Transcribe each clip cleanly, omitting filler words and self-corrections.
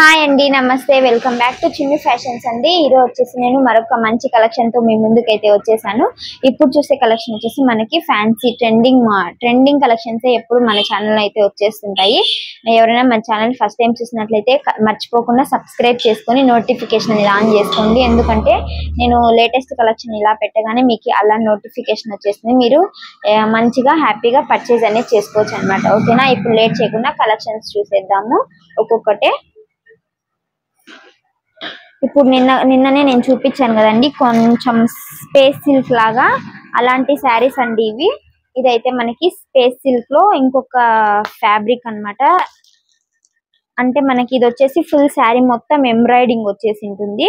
Hi అండి, నమస్తే. Welcome back to చిన్ని ఫ్యాషన్స్ అండి. ఈరోజు వచ్చేసి నేను మరొక మంచి కలెక్షన్ తో మీ ముందుకైతే వచ్చేసాను. ఇప్పుడు చూసే కలెక్షన్ వచ్చేసి మనకి ఫ్యాన్సీ ట్రెండింగ్ కలెక్షన్స్ ఎప్పుడు మన ఛానల్ అయితే వచ్చేస్తుంటాయి. ఎవరైనా మన ఛానల్ ఫస్ట్ టైం చూసినట్లయితే మర్చిపోకుండా సబ్స్క్రైబ్ చేసుకొని నోటిఫికేషన్ ఆన్ చేసుకోండి. ఎందుకంటే నేను లేటెస్ట్ కలెక్షన్ ఇలా పెట్టగానే మీకు అలా నోటిఫికేషన్ వచ్చేస్తుంది. మీరు మంచిగా హ్యాపీగా పర్చేజ్ అనేది చేసుకోవచ్చు అనమాట. ఓకేనా, ఇప్పుడు లేట్ చేయకుండా కలెక్షన్స్ చూసేద్దాము ఒక్కొక్కటే. ఇప్పుడు నిన్ననే నేను చూపించాను కదండి, కొంచెం స్పేస్ సిల్క్ లాగా అలాంటి శారీస్ అండి ఇవి. ఇదైతే మనకి స్పేస్ సిల్క్ లో ఇంకొక ఫ్యాబ్రిక్ అన్నమాట. అంటే మనకి ఇది వచ్చేసి ఫుల్ శారీ మొత్తం ఎంబ్రాయిడింగ్ వచ్చేసి ఉంటుంది.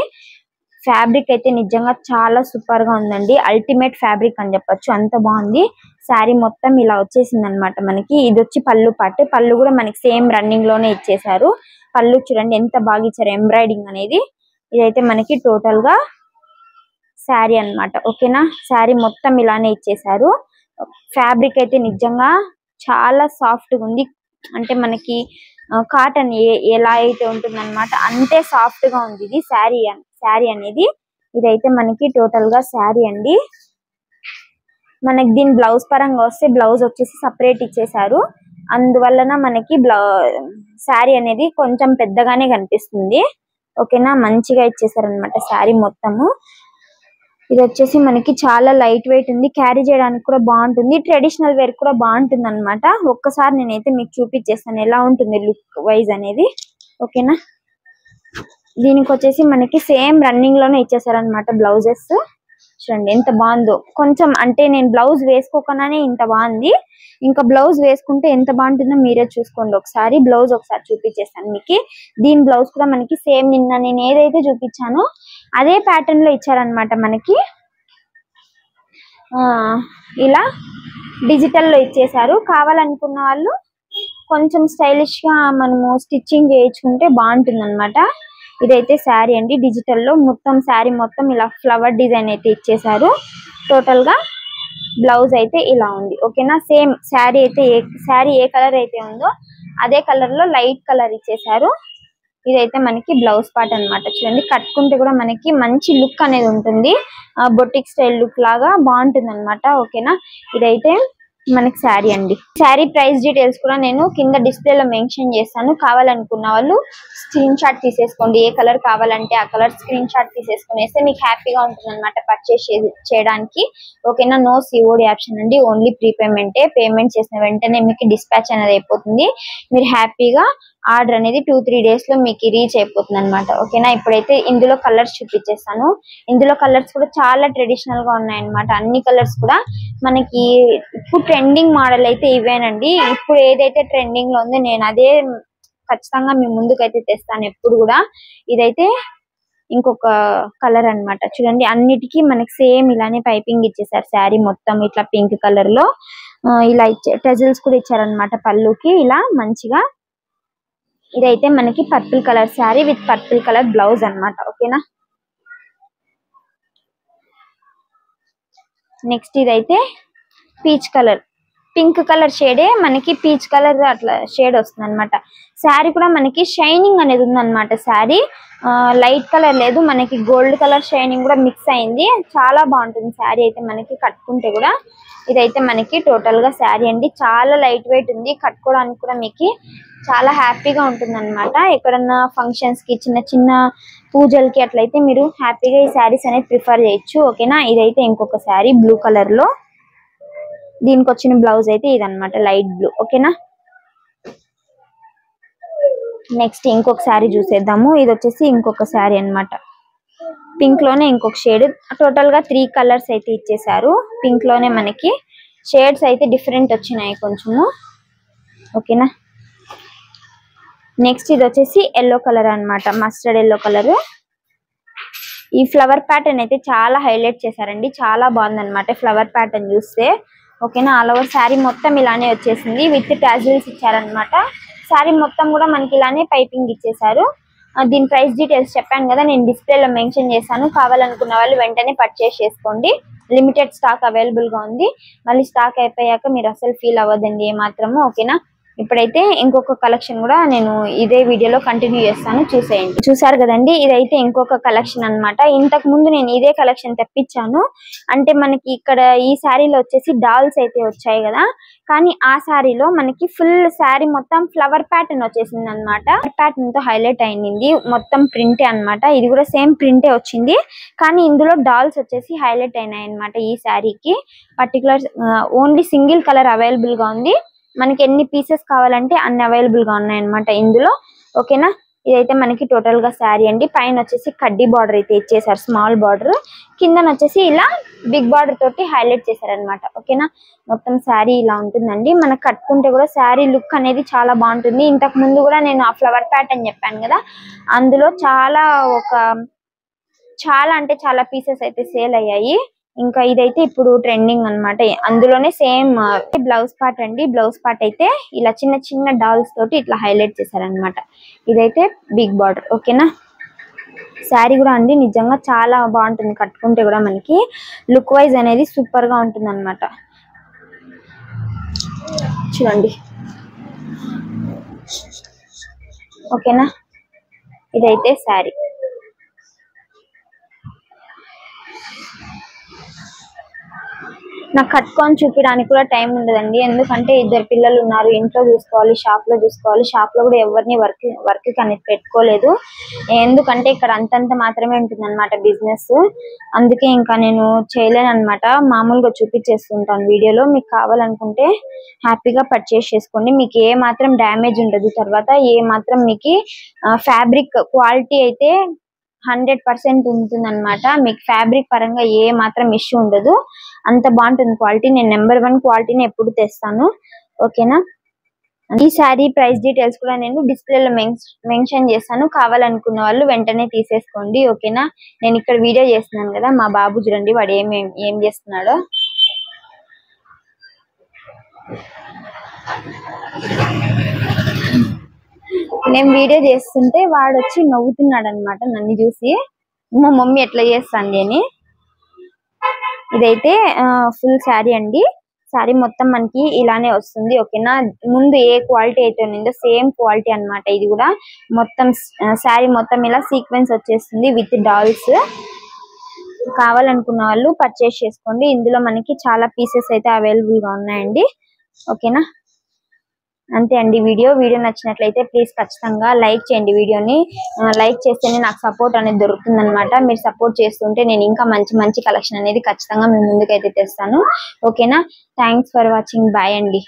ఫ్యాబ్రిక్ అయితే నిజంగా చాలా సూపర్ గా ఉందండి. అల్టిమేట్ ఫ్యాబ్రిక్ అని చెప్పొచ్చు, అంత బాగుంది. శారీ మొత్తం ఇలా వచ్చేసింది అనమాట. మనకి ఇది వచ్చి పళ్ళు పాటు, పళ్ళు కూడా మనకి సేమ్ రన్నింగ్ లోనే ఇచ్చేసారు. పళ్ళు చూడండి ఎంత బాగా ఇచ్చారు, ఎంబ్రాయిడింగ్ అనేది. ఇదైతే మనకి టోటల్ గా శారీ అన్నమాట. ఓకేనా, శారీ మొత్తం ఇలానే ఇచ్చేసారు. ఫ్యాబ్రిక్ అయితే నిజంగా చాలా సాఫ్ట్ గా ఉంది. అంటే మనకి కాటన్ ఎలా అయితే ఉంటుందన్నమాట అంతే సాఫ్ట్ గా ఉంది ఇది శారీ అనేది. ఇదైతే మనకి టోటల్ గా శారీ అండి. మనకి దీని బ్లౌజ్ పరంగా వస్తే బ్లౌజ్ వచ్చేసి సపరేట్ ఇచ్చేసారు. అందువలన మనకి శారీ అనేది కొంచెం పెద్దగానే కనిపిస్తుంది. ఓకేనా, మంచిగా ఇచ్చేసారనమాట శారీ మొత్తము. ఇది వచ్చేసి మనకి చాలా లైట్ వెయిట్ ఉంది, క్యారీ చేయడానికి కూడా బాగుంటుంది, ట్రెడిషనల్ వేర్ కూడా బాగుంటుంది అనమాట. ఒక్కసారి నేనైతే మీకు చూపించేస్తాను ఎలా ఉంటుంది లుక్ వైజ్ అనేది. ఓకేనా, దీనికి వచ్చేసి మనకి సేమ్ రన్నింగ్ లోనే ఇచ్చేసారనమాట బ్లౌజెస్. చూడండి ఎంత బాగుందో. కొంచెం అంటే నేను బ్లౌజ్ వేసుకోకుండానే ఇంత బాగుంది, ఇంకా బ్లౌజ్ వేసుకుంటే ఎంత బాగుంటుందో మీరే చూసుకోండి. ఒకసారి బ్లౌజ్ ఒకసారి చూపించేస్తాను మీకు. దీని బ్లౌజ్ కూడా మనకి సేమ్ నిన్న నేను ఏదైతే చూపించానో అదే ప్యాటర్న్ లో ఇచ్చారనమాట. మనకి ఇలా డిజిటల్ లో ఇచ్చేసారు. కావాలనుకున్న వాళ్ళు కొంచెం స్టైలిష్ గా మనము స్టిచ్చింగ్ చేయించుకుంటే బాగుంటుంది అనమాట. ఇదైతే శారీ అండి, డిజిటల్ లో మొత్తం శారీ మొత్తం ఇలా ఫ్లవర్ డిజైన్ అయితే ఇచ్చేసారు. టోటల్ గా బ్లౌజ్ అయితే ఇలా ఉంది. ఓకేనా, సేమ్ శారీ అయితే శారీ ఏ కలర్ అయితే ఉందో అదే కలర్ లో లైట్ కలర్ ఇచ్చేసారు. ఇదైతే మనకి బ్లౌజ్ పార్ట్ అన్నమాట. చూడండి కట్టుకుంటే కూడా మనకి మంచి లుక్ అనేది ఉంటుంది, బొటిక్ స్టైల్ లుక్ లాగా బాగుంటుంది అనమాట. ఓకేనా, ఇదైతే మనకి శారీ అండి. శారీ ప్రైస్ డీటెయిల్స్ కూడా నేను కింద డిస్ప్లే లో మెన్షన్ చేస్తాను. కావాలనుకున్న వాళ్ళు స్క్రీన్ షాట్ తీసేసుకోండి. ఏ కలర్ కావాలంటే ఆ కలర్ స్క్రీన్ షాట్ తీసేసుకుని వేస్తే మీకు హ్యాపీగా ఉంటుంది అనమాట పర్చేస్ చేయడానికి. ఓకేనా, నో సిఓడి ఆప్షన్ అండి, ఓన్లీ ప్రీపేమెంటే. పేమెంట్ చేసిన వెంటనే మీకు డిస్పాచ్ అనేది అయిపోతుంది. మీరు హ్యాపీగా ఆర్డర్ అనేది 2-3 డేస్ లో మీకు రీచ్ అయిపోతుంది అనమాట. ఓకేనా, ఇప్పుడైతే ఇందులో కలర్స్ చూపించేస్తాను. ఇందులో కలర్స్ కూడా చాలా ట్రెడిషనల్ గా ఉన్నాయన్నమాట. అన్ని కలర్స్ కూడా మనకి ఇప్పుడు ట్రెండింగ్ మోడల్ అయితే ఇవేనండి. ఇప్పుడు ఏదైతే ట్రెండింగ్ లో ఉందో నేను అదే ఖచ్చితంగా మీ ముందుకైతే తెస్తాను ఎప్పుడు కూడా. ఇదైతే ఇంకొక కలర్ అన్నమాట. చూడండి అన్నిటికీ మనకి సేమ్ ఇలానే పైపింగ్ ఇచ్చేసారు. శారీ మొత్తం ఇట్లా పింక్ కలర్ లో ఇలా టెజల్స్ కూడా ఇచ్చారనమాట పళ్ళుకి ఇలా మంచిగా. ఇదైతే మనకి purple colour sari with purple colour blouse అన్నమాట. ఓకేనా, నెక్స్ట్ ఇదైతే పీచ్ కలర్, పింక్ కలర్ షేడే మనకి పీచ్ కలర్ అట్లా షేడ్ వస్తుంది అనమాట. శారీ కూడా మనకి షైనింగ్ అనేది ఉందన్నమాట. శారీ లైట్ కలర్ లేదు, మనకి గోల్డ్ కలర్ షైనింగ్ కూడా మిక్స్ అయింది. చాలా బాగుంటుంది శారీ అయితే మనకి కట్టుకుంటే కూడా. ఇదైతే మనకి టోటల్ గా శారీ అండి, చాలా లైట్ వెయిట్ ఉంది, కట్టుకోవడానికి కూడా మీకు చాలా హ్యాపీగా ఉంటుంది అనమాట. ఎక్కడన్నా ఫంక్షన్స్ కి చిన్న చిన్న పూజలకి అట్లయితే మీరు హ్యాపీగా ఈ శారీస్ అనేది ప్రిఫర్ చేయొచ్చు. ఓకేనా, ఇదైతే ఇంకొక శారీ బ్లూ కలర్ లో, దీనికి వచ్చిన బ్లౌజ్ అయితే ఇదన్నమాట లైట్ బ్లూ. ఓకేనా, నెక్స్ట్ ఇంకొక శారీ చూసేద్దాము. ఇది వచ్చేసి ఇంకొక శారీ అన్నమాట. పింక్ లోనే ఇంకొక షేడ్. టోటల్ గా 3 కలర్స్ అయితే ఇచ్చేసారు. పింక్ లోనే మనకి షేడ్స్ అయితే డిఫరెంట్ వచ్చినాయి కొంచెము. ఓకేనా, నెక్స్ట్ ఇది వచ్చేసి ఎల్లో కలర్ అన్నమాట, మస్టర్డ్ ఎల్లో కలర్. ఈ ఫ్లవర్ ప్యాటర్న్ అయితే చాలా హైలైట్ చేశారండి, చాలా బాగుంది అనమాట ఫ్లవర్ ప్యాటర్న్ చూస్తే. ఓకేనా, ఆల్ ఓవర్ శారీ మొత్తం ఇలానే వచ్చేసింది విత్ టాజిల్స్ ఇచ్చారనమాట. శారీ మొత్తం కూడా మనకి ఇలానే పైపింగ్ ఇచ్చేసారు. దీని ప్రైస్ డీటెయిల్స్ చెప్పాను కదా, నేను డిస్ప్లేలో మెన్షన్ చేశాను. కావాలనుకున్న వాళ్ళు వెంటనే పర్చేస్ చేసుకోండి. లిమిటెడ్ స్టాక్ అవైలబుల్ గా ఉంది. మళ్ళీ స్టాక్ అయిపోయాక మీరు అసలు ఫీల్ అవ్వదండి ఏమాత్రము. ఓకేనా, ఇప్పుడైతే ఇంకొక కలెక్షన్ కూడా నేను ఇదే వీడియోలో కంటిన్యూ చేస్తాను, చూసేయండి. చూసారు కదండి, ఇదైతే ఇంకొక కలెక్షన్ అన్నమాట. ఇంతకు ముందు నేను ఇదే కలెక్షన్ తెప్పించాను. అంటే మనకి ఇక్కడ ఈ శారీలో వచ్చేసి డాల్స్ అయితే వచ్చాయి కదా, కానీ ఆ శారీలో మనకి ఫుల్ శారీ మొత్తం ఫ్లవర్ ప్యాటర్న్ వచ్చేసింది అనమాట. ప్యాటర్న్ తో హైలైట్ అయింది, మొత్తం ప్రింటే అన్నమాట. ఇది కూడా సేమ్ ప్రింటే వచ్చింది, కానీ ఇందులో డాల్స్ వచ్చేసి హైలైట్ అయినాయి అనమాట. ఈ శారీకి particular only single colour available గా ఉంది. మనకి ఎన్ని పీసెస్ కావాలంటే అన్ని అవైలబుల్ గా ఉన్నాయి అన్నమాట ఇందులో. ఓకేనా, ఇదైతే మనకి టోటల్ గా శారీ అండి. పైన వచ్చేసి కడ్డీ బార్డర్ అయితే ఇచ్చేసారు, స్మాల్ బార్డర్. కింద వచ్చేసి ఇలా బిగ్ బార్డర్ తోటి హైలైట్ చేశారు అనమాట. ఓకేనా, మొత్తం శారీ ఇలా ఉంటుందండి. మనకు కట్టుకుంటే కూడా శారీ లుక్ అనేది చాలా బాగుంటుంది. ఇంతకు ముందు కూడా నేను ఆ ఫ్లవర్ ప్యాటర్న్ చెప్పాను కదా, అందులో చాలా అంటే చాలా పీసెస్ అయితే సేల్ అయ్యాయి. ఇంకా ఇదైతే ఇప్పుడు ట్రెండింగ్ అన్నమాట. అందులోనే సేమ్ బ్లౌజ్ పార్ట్ అండి. బ్లౌజ్ పార్ట్ అయితే ఇలా చిన్న చిన్న డాల్స్ తోటి ఇట్లా హైలైట్ చేశారనమాట. ఇదైతే బిగ్ బార్డర్. ఓకేనా, శారీ కూడా అండి నిజంగా చాలా బాగుంటుంది, కట్టుకుంటే కూడా మనకి లుక్ వైజ్ అనేది సూపర్ గా ఉంటుంది అనమాట. చూడండి, ఓకేనా, ఇదైతే శారీ. నాకు కట్టుకొని చూపించడానికి కూడా టైం ఉండదండి, ఎందుకంటే ఇద్దరు పిల్లలు ఉన్నారు, ఇంట్లో చూసుకోవాలి, షాప్ లో చూసుకోవాలి. షాప్ లో కూడా ఎవరిని వర్క్ అనేది పెట్టుకోలేదు, ఎందుకంటే ఇక్కడ అంతంత మాత్రమే ఉంటుంది అనమాట బిజినెస్. అందుకే ఇంకా నేను చేయలేను అనమాట. మామూలుగా చూపించేస్తుంటాను వీడియోలో. మీకు కావాలనుకుంటే హ్యాపీగా పర్చేస్ చేసుకోండి. మీకు ఏ మాత్రం డ్యామేజ్ ఉండదు. తర్వాత ఏ మాత్రం మీకు ఫ్యాబ్రిక్ క్వాలిటీ అయితే 100% ఉంటుంది అనమాట. మీకు ఫ్యాబ్రిక్ పరంగా ఏ మాత్రం ఇష్యూ ఉండదు, అంత బాగుంటుంది క్వాలిటీ. నేను నెంబర్ 1 క్వాలిటీని ఎప్పుడు తెస్తాను. ఓకేనా, ఈ శారీ ప్రైస్ డీటెయిల్స్ కూడా నేను డిస్ప్లేలో మెన్షన్ చేస్తాను. కావాలనుకున్న వాళ్ళు వెంటనే తీసేసుకోండి. ఓకేనా, నేను ఇక్కడ వీడియో చేస్తున్నాను కదా, మా బాబు చూడండి వాడు ఏం చేస్తున్నాడో. నేను వీడియో చేస్తుంటే వాడు వచ్చి నవ్వుతున్నాడు అనమాట నన్ను చూసి, మా మమ్మీ ఎట్లా చేస్తుంది అని. ఇదైతే ఫుల్ శారీ అండి. శారీ మొత్తం మనకి ఇలానే వస్తుంది. ఓకేనా, ముందు ఏ క్వాలిటీ అయితే ఉందో సేమ్ క్వాలిటీ అన్నమాట. ఇది కూడా మొత్తం శారీ మొత్తం ఇలా సీక్వెన్స్ వచ్చేస్తుంది విత్ డాల్స్. కావాలనుకున్న వాళ్ళు పర్చేస్ చేసుకోండి. ఇందులో మనకి చాలా పీసెస్ అయితే అవైలబుల్ గా ఉన్నాయండి. ఓకేనా, అంతే అండి. వీడియో నచ్చినట్లయితే ప్లీజ్ ఖచ్చితంగా లైక్ చేయండి. వీడియోని లైక్ చేస్తేనే నాకు సపోర్ట్ అనేది దొరుకుతుంది అనమాట. మీరు సపోర్ట్ చేస్తుంటే నేను ఇంకా మంచి మంచి కలెక్షన్ అనేది ఖచ్చితంగా మీ ముందుకైతే తెస్తాను. ఓకేనా, థ్యాంక్స్ ఫర్ వాచింగ్. బాయ్ అండి.